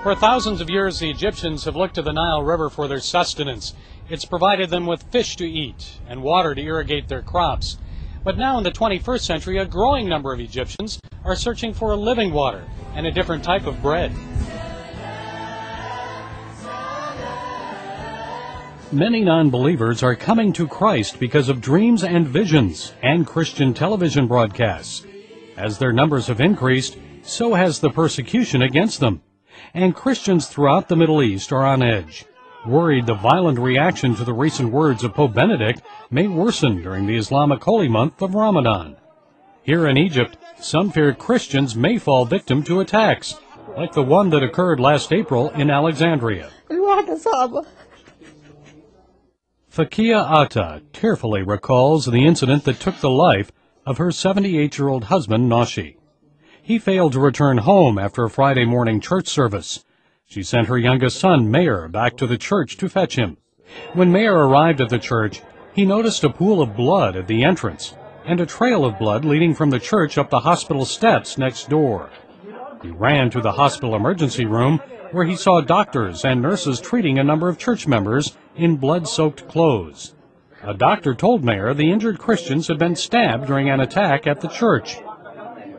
For thousands of years, the Egyptians have looked to the Nile River for their sustenance. It's provided them with fish to eat and water to irrigate their crops. But now in the 21st century, a growing number of Egyptians are searching for living water and a different type of bread. Many non-believers are coming to Christ because of dreams and visions and Christian television broadcasts. As their numbers have increased, so has the persecution against them. And Christians throughout the Middle East are on edge, worried the violent reaction to the recent words of Pope Benedict may worsen during the Islamic holy month of Ramadan. Here in Egypt, some fear Christians may fall victim to attacks, like the one that occurred last April in Alexandria. Fakia Atta tearfully recalls the incident that took the life of her 78-year-old husband, Nashi. He failed to return home after a Friday morning church service. She sent her youngest son, Mehr, back to the church to fetch him. When Mehr arrived at the church, he noticed a pool of blood at the entrance and a trail of blood leading from the church up the hospital steps next door. He ran to the hospital emergency room, where he saw doctors and nurses treating a number of church members in blood-soaked clothes. A doctor told Mehr the injured Christians had been stabbed during an attack at the church.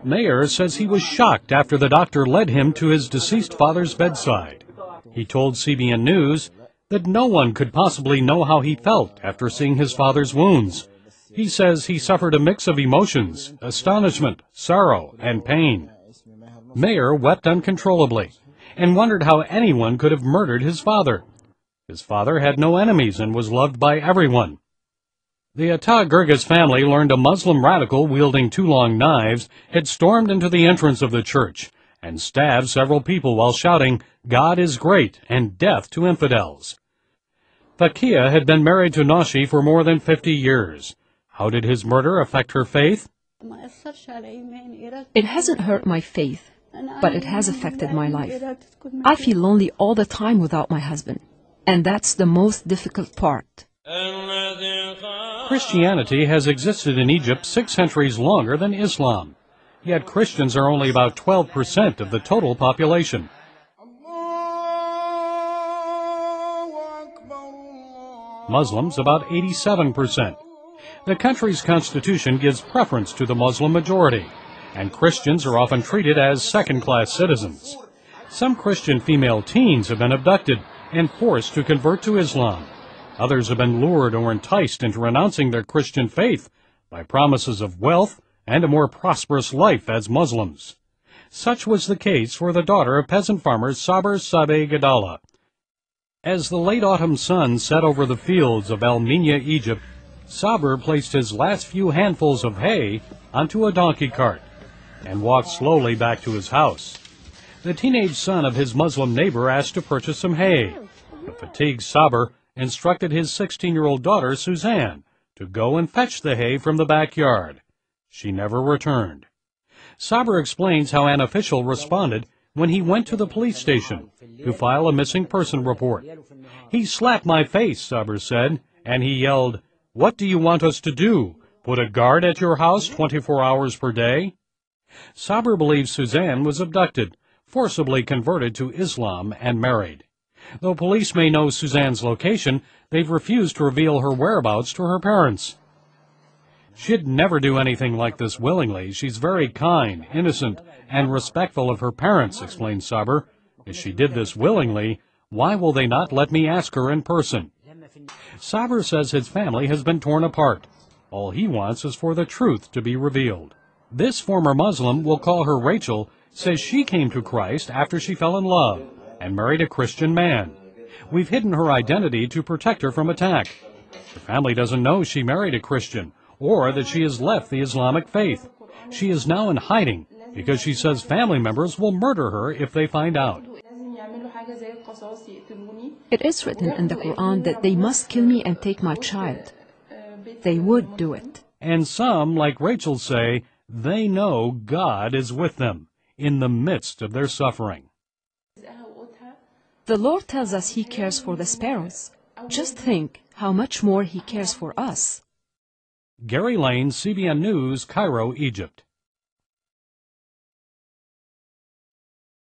Mehr says he was shocked after the doctor led him to his deceased father's bedside. He told CBN News that no one could possibly know how he felt after seeing his father's wounds. He says he suffered a mix of emotions, astonishment, sorrow, and pain. Mehr wept uncontrollably and wondered how anyone could have murdered his father. His father had no enemies and was loved by everyone. The Atta Gerges family learned a Muslim radical wielding 2 long knives had stormed into the entrance of the church and stabbed several people while shouting, "God is great," and "death to infidels." Fakia had been married to Nashi for more than 50 years. How did his murder affect her faith? It hasn't hurt my faith, but it has affected my life. I feel lonely all the time without my husband, and that's the most difficult part. Christianity has existed in Egypt 6 centuries longer than Islam, yet Christians are only about 12% of the total population. Muslims about 87%. The country's constitution gives preference to the Muslim majority, and Christians are often treated as second-class citizens. Some Christian female teens have been abducted and forced to convert to Islam. Others have been lured or enticed into renouncing their Christian faith by promises of wealth and a more prosperous life as Muslims. Such was the case for the daughter of peasant farmer Sabr Sabeh Gadala. As the late autumn sun set over the fields of El Minya, Egypt, Sabr placed his last few handfuls of hay onto a donkey cart and walked slowly back to his house. The teenage son of his Muslim neighbor asked to purchase some hay. The fatigued Sabr instructed his 16-year-old daughter, Suzanne, to go and fetch the hay from the backyard. She never returned. Sabr explains how an official responded when he went to the police station to file a missing person report. "He slapped my face," Sabr said, and he yelled, "What do you want us to do? Put a guard at your house 24 hours per day?" Sabr believes Suzanne was abducted, forcibly converted to Islam, and married. Though police may know Suzanne's location, they've refused to reveal her whereabouts to her parents. "She'd never do anything like this willingly. She's very kind, innocent, and respectful of her parents," explained Sabr. "If she did this willingly, why will they not let me ask her in person?" Sabr says his family has been torn apart. All he wants is for the truth to be revealed. This former Muslim, we'll call her Rachel, says she came to Christ after she fell in love and married a Christian man. "We've hidden her identity to protect her from attack. Her family doesn't know she married a Christian or that she has left the Islamic faith. She is now in hiding because she says family members will murder her if they find out." It is written in the Quran that they must kill me and take my child. They would do it. And some, like Rachel, say they know God is with them in the midst of their suffering. The Lord tells us He cares for the sparrows. Just think how much more He cares for us. Gary Lane, CBN News, Cairo, Egypt.